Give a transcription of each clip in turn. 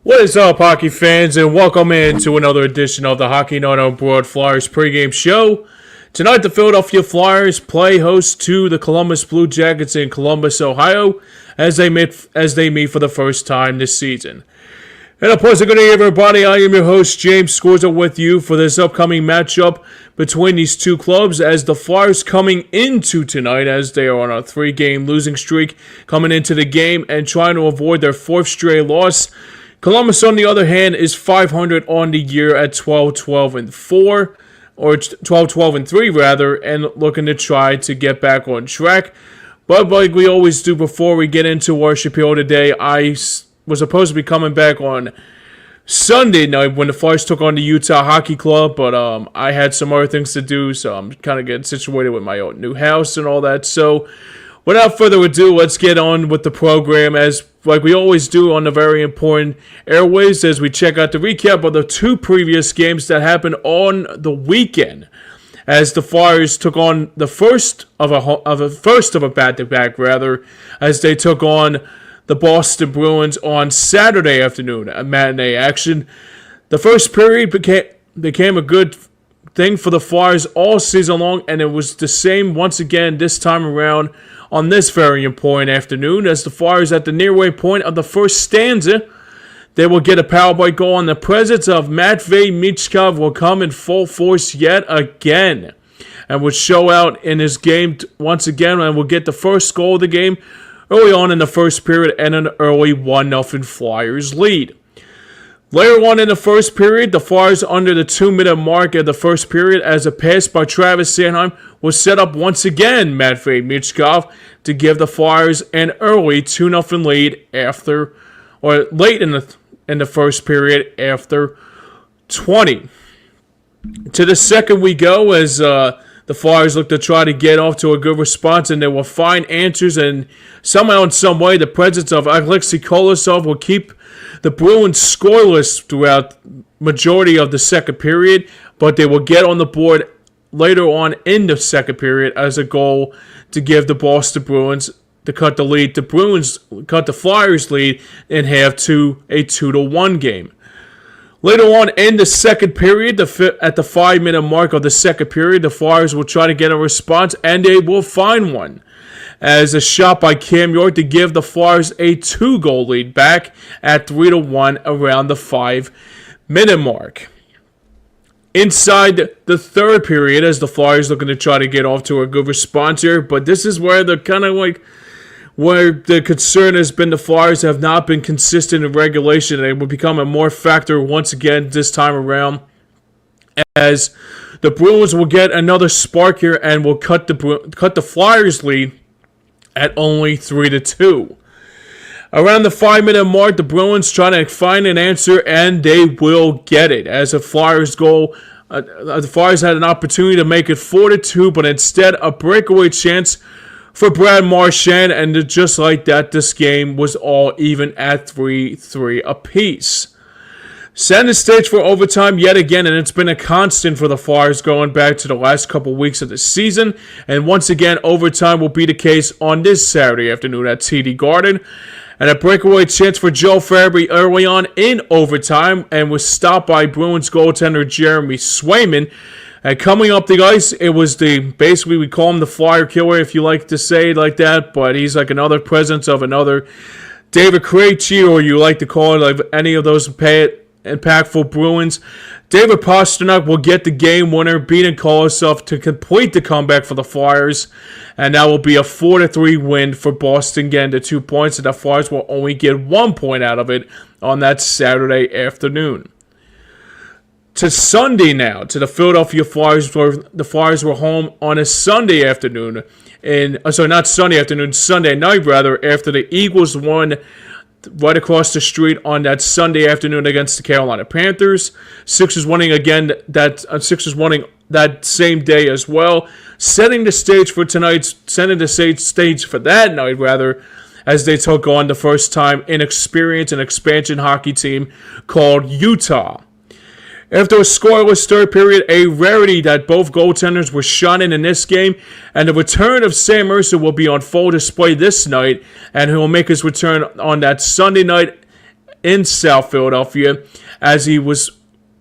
What is up, hockey fans, and welcome in to another edition of the Hockey Night on Broad Flyers pregame show. Tonight, the Philadelphia Flyers play host to the Columbus Blue Jackets in Columbus, Ohio, as they meet for the first time this season. And a pleasant good day, everybody. I am your host, James Scorza, with you for this upcoming matchup between these two clubs, as the Flyers coming into tonight, as they are on a 3-game losing streak, coming into the game and trying to avoid their 4th straight loss. Columbus, on the other hand, is 500 on the year at 12-12-4, or 12-12-3 rather, and looking to try to get back on track. But like we always do before we get into our Shapiro today, I was supposed to be coming back on Sunday night when the Flyers took on the Utah Hockey Club, but I had some other things to do, so I'm kind of getting situated with my own new house and all that. So without further ado, let's get on with the program, as like we always do on the very important airways, as we check out the recap of the 2 previous games that happened on the weekend, as the Flyers took on the first of a back-to-back, rather, as they took on the Boston Bruins on Saturday afternoon, a matinee action. The first period became a good thing for the Flyers all season long, and it was the same once again this time around on this very important afternoon, as the Flyers at the nearway point of the first stanza, they will get a power play goal, and the presence of Matvei Michkov will come in full force yet again, and will show out in his game once again, and will get the first goal of the game early on in the first period, and an early 1-0 Flyers lead. Later on in the first period, the Flyers under the 2-minute mark of the first period, as a pass by Travis Sanheim was set up once again Matvei Michkov to give the Flyers an early 2-0 lead late in the first period after 20. To the second we go, as the Flyers look to try to get off to a good response, and they will find answers, and somehow in some way the presence of Alexei Kolosov will keep the Bruins scoreless throughout majority of the second period, but they will get on the board later on in the second period as a goal to give the Boston Bruins to cut the lead. The Bruins cut the Flyers lead in half to a 2-1 game. Later on in the second period, at the 5-minute mark of the second period, the Flyers will try to get a response, and they will find one, as a shot by Cam York to give the Flyers a 2-goal lead back at 3-1 around the 5-minute mark. Inside the third period, as the Flyers looking to try to get off to a good response here, but this is where the where the concern has been, the Flyers have not been consistent in regulation, and it will become a more factor once again this time around, as the Bruins will get another spark here and will cut the Flyers lead at only 3-2. Around the 5-minute mark, the Bruins trying to find an answer, and they will get it, as the Flyers the Flyers had an opportunity to make it 4-2, but instead a breakaway chance for Brad Marchand, and just like that, this game was all even at 3-3 apiece. Setting the stage for overtime yet again, and it's been a constant for the Flyers going back to the last couple weeks of the season, and once again, overtime will be the case on this Saturday afternoon at TD Garden, and a breakaway chance for Joe Farabee early on in overtime, and was stopped by Bruins goaltender Jeremy Swayman. And coming up the ice, it was basically we call him the Flyer Killer, if you like to say it like that, but he's like another presence of another David Krejci, or you like to call it like any of those impactful Bruins. David Pastrnak will get the game winner, beating Kolosov to complete the comeback for the Flyers, and that will be a 4-3 win for Boston, getting the 2 points, and the Flyers will only get 1 point out of it on that Saturday afternoon. To Sunday now, to the Philadelphia Flyers, where the Flyers were home on a Sunday afternoon, Sunday night rather, after the Eagles won right across the street on that Sunday afternoon against the Carolina Panthers. Sixers winning that same day as well, setting the stage for that night rather, as they took on the first time inexperienced and expansion hockey team called Utah. After a scoreless third period, a rarity that both goaltenders were shot in this game, and the return of Sam Mercer will be on full display this night, and he will make his return on that Sunday night in South Philadelphia as he was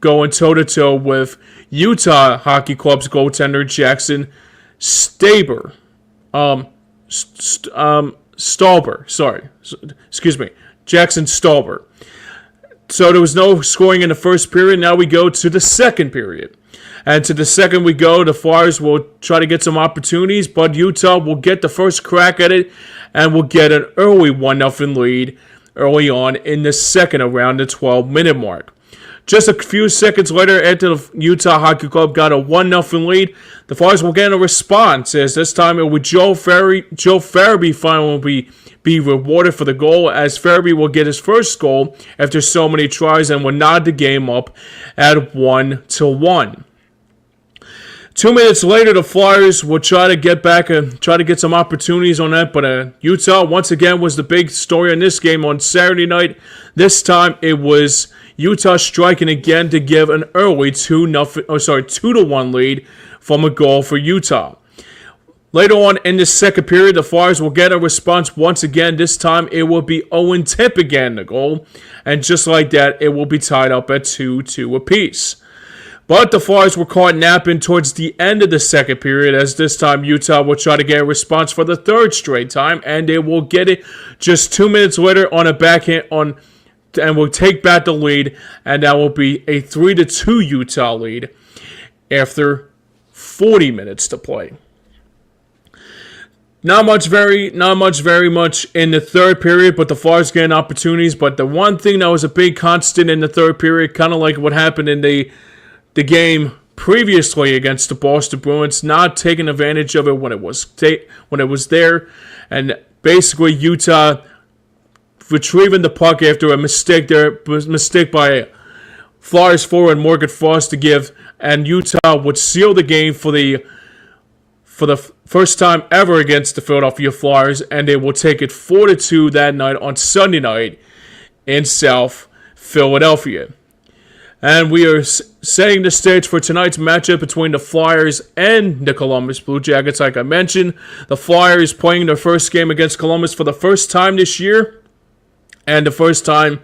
going toe-to-toe with Utah Hockey Club's goaltender Jackson Staber. Stauber. Sorry. Excuse me. Jackson Stauber. So there was no scoring in the first period. Now we go to the second period. And to the second we go, the Flyers will try to get some opportunities, but Utah will get the first crack at it and will get an early 1-0 lead early on in the second around the 12-minute mark. Just a few seconds later, after the Utah Hockey Club got a 1-0 lead, the Flyers will get a response, as this time it will be Joe Farabee finally will be rewarded for the goal, as Farabee will get his first goal after so many tries and will nod the game up at 1-1. 2 minutes later, the Flyers will try to get back and try to get some opportunities on that, but Utah once again was the big story in this game on Saturday night. This time it was Utah striking again to give an early 2-1 lead from a goal for Utah. Later on in the second period, the Flyers will get a response once again. This time it will be Owen Tipp again, the goal, and just like that, it will be tied up at 2-2 apiece. But the Flyers were caught napping towards the end of the second period, as this time Utah will try to get a response for the third straight time, and they will get it just 2 minutes later on a backhand and will take back the lead, and that will be a 3-2 Utah lead after 40 minutes to play. Not much very much in the third period, but the Flyers getting opportunities. But the one thing that was a big constant in the third period, kind of like what happened in the game previously against the Boston Bruins, not taking advantage of it when it was there, and basically Utah retrieving the puck after a mistake by Flyers forward Morgan Frost to give, and Utah would seal the game for the first time ever against the Philadelphia Flyers, and they will take it 4-2 that night on Sunday night in South Philadelphia. And we are setting the stage for tonight's matchup between the Flyers and the Columbus Blue Jackets. Like I mentioned, the Flyers playing their first game against Columbus for the first time this year, and the first time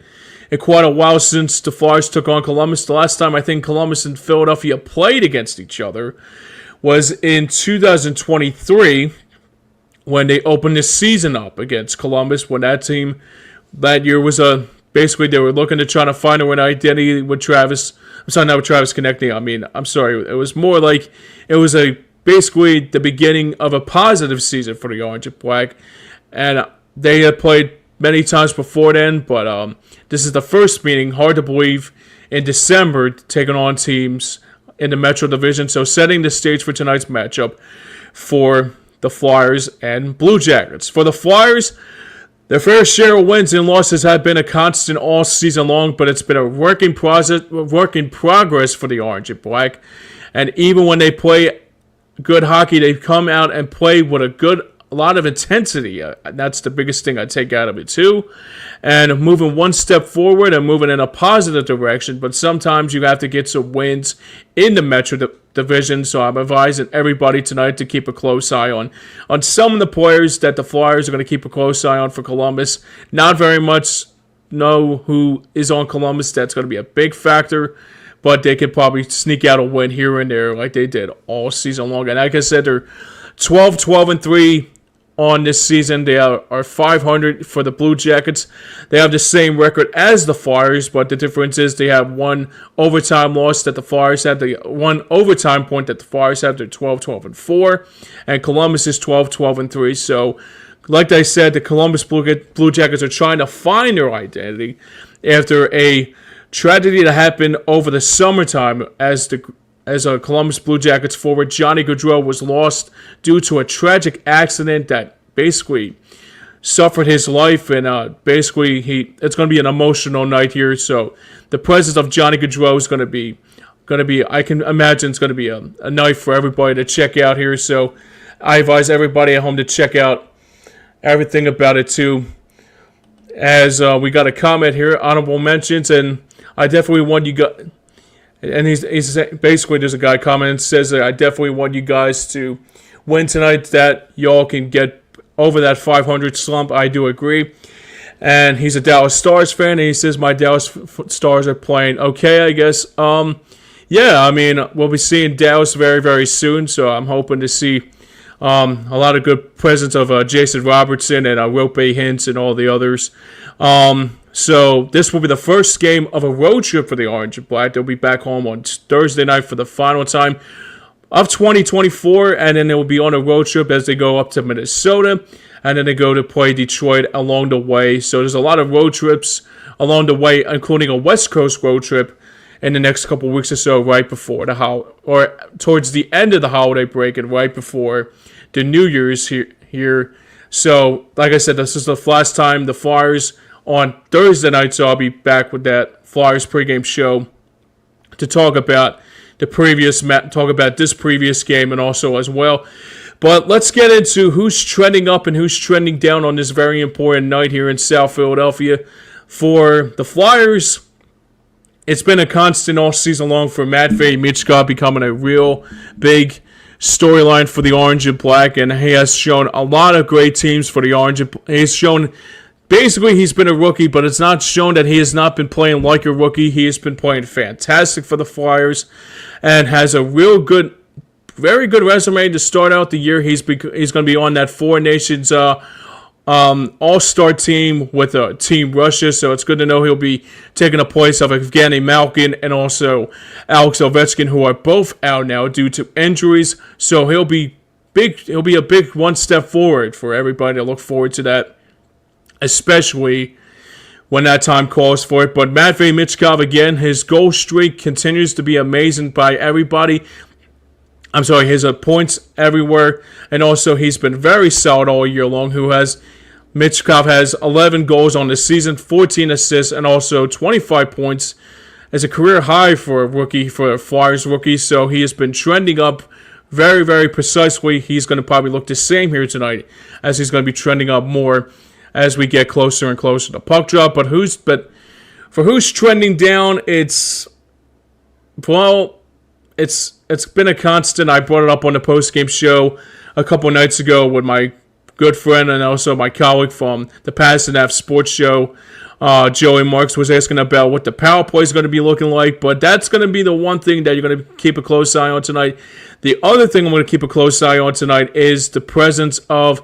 in quite a while since the Flyers took on Columbus. The last time I think Columbus and Philadelphia played against each other was in 2023 when they opened the season up against Columbus, when that team that year was basically they were looking to try to find an identity with Travis. I'm sorry, not with Travis Konechny. I'm sorry. It was more like it was basically the beginning of a positive season for the Orange and Black, and they had played many times before then, but this is the first meeting, hard to believe, in December, taking on teams in the Metro Division. So setting the stage for tonight's matchup for the Flyers and Blue Jackets. For the Flyers, their fair share of wins and losses have been a constant all season long, but it's been a work in progress for the Orange and Black. And even when they play good hockey, they come out and play with a lot of intensity. That's the biggest thing I take out of it too. And moving one step forward and moving in a positive direction, but sometimes you have to get some wins in the Metro Division. So I'm advising everybody tonight to keep a close eye on some of the players that the Flyers are going to keep a close eye on for Columbus. Not very much know who is on Columbus. That's going to be a big factor, but they could probably sneak out a win here and there like they did all season long. And like I said, they're 12-12-3 on this season. They are 500 for the Blue Jackets. They have the same record as the Flyers, but the difference is they have one overtime loss that the Flyers have, the one overtime point that the Flyers have. They're 12-12-4, and Columbus is 12-12-3. So, like I said, the Columbus Blue Jackets are trying to find their identity after a tragedy that happened over the summertime as a Columbus Blue Jackets forward, Johnny Gaudreau, was lost due to a tragic accident that basically suffered his life, and it's going to be an emotional night here. So the presence of Johnny Gaudreau is going to be, I can imagine it's going to be a night for everybody to check out here. So I advise everybody at home to check out everything about it too. As we got a comment here, honorable mentions, and I definitely want you guys. And he's basically, there's a guy commenting and says that I definitely want you guys to win tonight, that y'all can get over that 500 slump. I do agree. and he's a Dallas Stars fan, and he says my Dallas Stars are playing okay, I guess. Yeah, I mean, we'll be seeing Dallas very, very soon, so I'm hoping to see a lot of good presence of Jason Robertson and Rope Hintz and all the others. So this will be the first game of a road trip for the Orange and Black. They'll be back home on Thursday night for the final time of 2024, and then they will be on a road trip as they go up to Minnesota, and then they go to play Detroit along the way. So there's a lot of road trips along the way, including a West Coast road trip in the next couple weeks or so, right before or towards the end of the holiday break and right before the New Year's here. So, like I said, this is the last time the Flyers on Thursday night, so I'll be back with that Flyers pregame show to talk about this previous game and also as well. But let's get into who's trending up and who's trending down on this very important night here in South Philadelphia. For the Flyers, it's been a constant all season long for Matvei Michkov becoming a real big storyline for the Orange and Black, and he has shown a lot of great teams for the Orange. He's shown, basically, he's been a rookie, but it's not shown that he has not been playing like a rookie. He has been playing fantastic for the Flyers and has a very good resume to start out the year. He's going to be on that Four Nations all-star team with Team Russia, so it's good to know he'll be taking the place of Evgeny Malkin and also Alex Ovechkin, who are both out now due to injuries. So he'll be a big one step forward for everybody to look forward to that, especially when that time calls for it. But Matvei Michkov, again, his goal streak continues to be amazing by everybody. His points everywhere, and also he's been very solid all year long. Michkov has 11 goals on the season, 14 assists, and also 25 points as a career high for a Flyers rookie. So he has been trending up very, very precisely. He's going to probably look the same here tonight, as he's going to be trending up more as we get closer and closer to puck drop. But for who's trending down, it's been a constant. I brought it up on the post-game show a couple nights ago with my good friend and also my colleague from the Pasadena Sports Show. Joey Marks was asking about what the power play is going to be looking like, but that's going to be the one thing that you're going to keep a close eye on tonight. The other thing I'm going to keep a close eye on tonight is the presence of,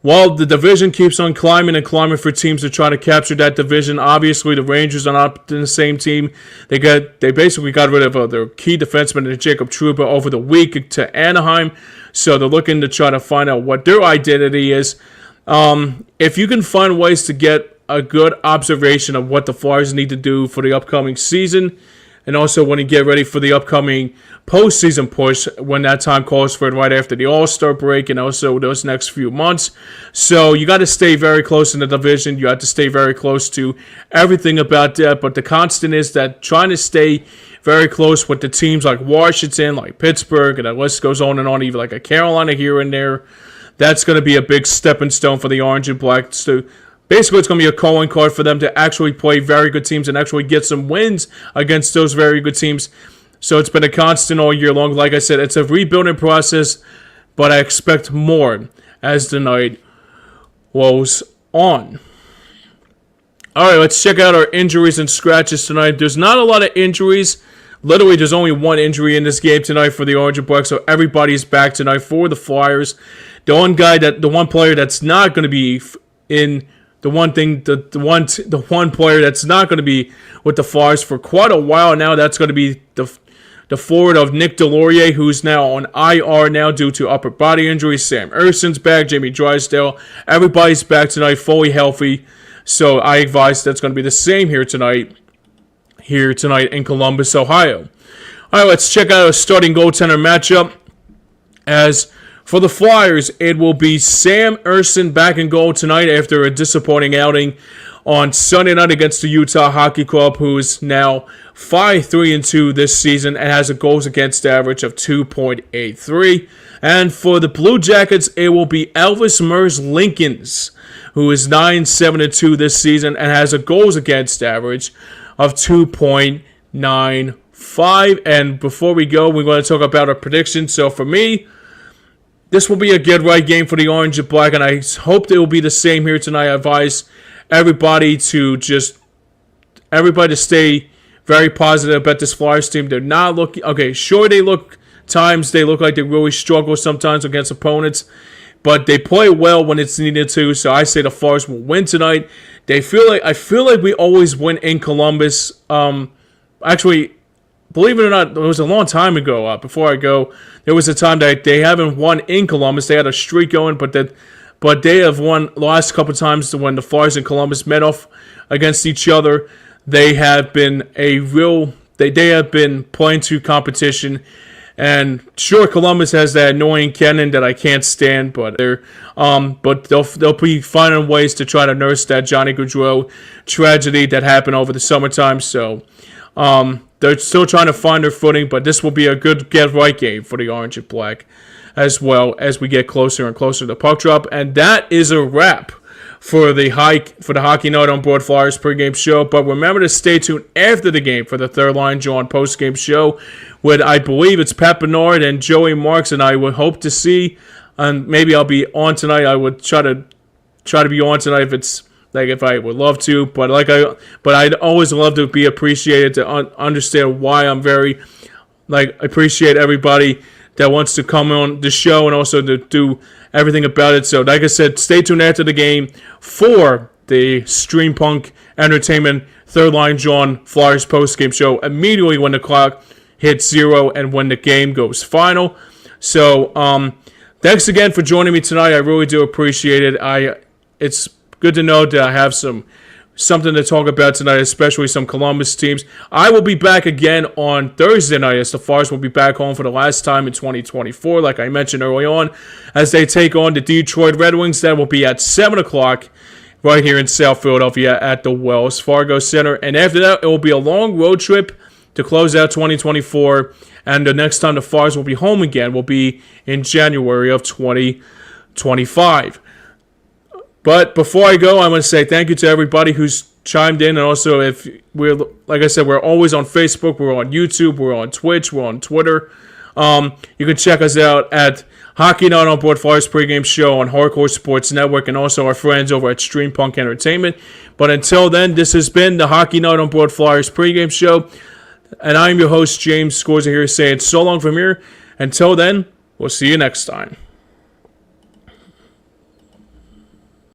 the division keeps on climbing and climbing for teams to try to capture that division. Obviously, the Rangers are not in the same team. They basically got rid of their key defenseman, Jacob Trouba, over the week to Anaheim. So they're looking to try to find out what their identity is. If you can find ways to get a good observation of what the Flyers need to do for the upcoming season, and also when you get ready for the upcoming postseason push, when that time calls for it right after the All-Star break and also those next few months. So you got to stay very close in the division. You have to stay very close to everything about that. But the constant is that trying to stay very close with the teams like Washington, like Pittsburgh, and the list goes on and on, even like a Carolina here and there. That's going to be a big stepping stone for the Orange and Black. So basically, it's going to be a calling card for them to actually play very good teams and actually get some wins against those very good teams. So it's been a constant all year long. Like I said, it's a rebuilding process, but I expect more as the night rolls on. All right, let's check out our injuries and scratches tonight. There's not a lot of injuries. Literally, there's only one injury in this game tonight for the Orange and Black, so everybody's back tonight for the Flyers. The one player that's not going to be in the one player that's not going to be with the Flyers for quite a while now, that's going to be the forward of Nick Delorier, who's now on IR now due to upper body injury. Sam Erson's back, Jamie Drysdale. Everybody's back tonight, fully healthy. So I advise that's going to be the same here tonight in Columbus, Ohio. All right, let's check out our starting goaltender matchup. As for the Flyers, it will be Sam Erson back in goal tonight after a disappointing outing on Sunday night against the Utah Hockey Club, who is now 5-3-2 this season and has a goals against average of 2.83. And for the Blue Jackets, it will be Elvis Mers-Lincolns, who is 9-7-2 this season and has a goals against average of 2.95. And before we go, we're going to talk about our predictions. So for me, this will be a get-right game for the Orange and Black, and I hope it will be the same here tonight. I advise everybody to stay very positive about this Flyers team. They're not looking okay. Sure, they look like they really struggle sometimes against opponents, but they play well when it's needed to. So I say the Flyers will win tonight. I feel like we always win in Columbus. Actually, believe it or not, it was a long time ago. Before I go, there was a time that they haven't won in Columbus. They had a streak going, but they have won the last couple of times when the Flyers and Columbus met off against each other. They have been they have been playing to competition. And sure, Columbus has that annoying Kennan that I can't stand, but they'll be finding ways to try to nurse that Johnny Gaudreau tragedy that happened over the summertime. So they're still trying to find their footing, but this will be a good get-right game for the Orange and Black as well as we get closer and closer to the puck drop. And that is a wrap for the Hockey Night on Board Flyers pregame show. But remember to stay tuned after the game for the Third Line John postgame show with, I believe it's Pat Bernard and Joey Marks, and I would hope to see, and maybe I'll be on tonight. I would try to be on tonight if I would love to, but I'd always love to be appreciated, to understand why I'm very appreciate everybody that wants to come on the show and also to do everything about it. So like I said, stay tuned after the game for the Stream Punk Entertainment Third Line John Flyers postgame show immediately when the clock hits 0 and when the game goes final. So thanks again for joining me tonight. I really do appreciate it. It's good to know that I have something to talk about tonight, especially some Columbus teams. I will be back again on Thursday night as the Flyers will be back home for the last time in 2024, like I mentioned early on, as they take on the Detroit Red Wings. That will be at 7 o'clock right here in South Philadelphia at the Wells Fargo Center. And after that, it will be a long road trip to close out 2024. And the next time the Flyers will be home again will be in January of 2025. But before I go, I want to say thank you to everybody who's chimed in. And also, like I said, we're always on Facebook, we're on YouTube, we're on Twitch, we're on Twitter. You can check us out at Hockey Night on Board Flyers pregame show on Hardcore Sports Network, and also our friends over at Stream Punk Entertainment. But until then, this has been the Hockey Night on Board Flyers pregame show. And I'm your host, James Scorza, here saying so long from here. Until then, we'll see you next time.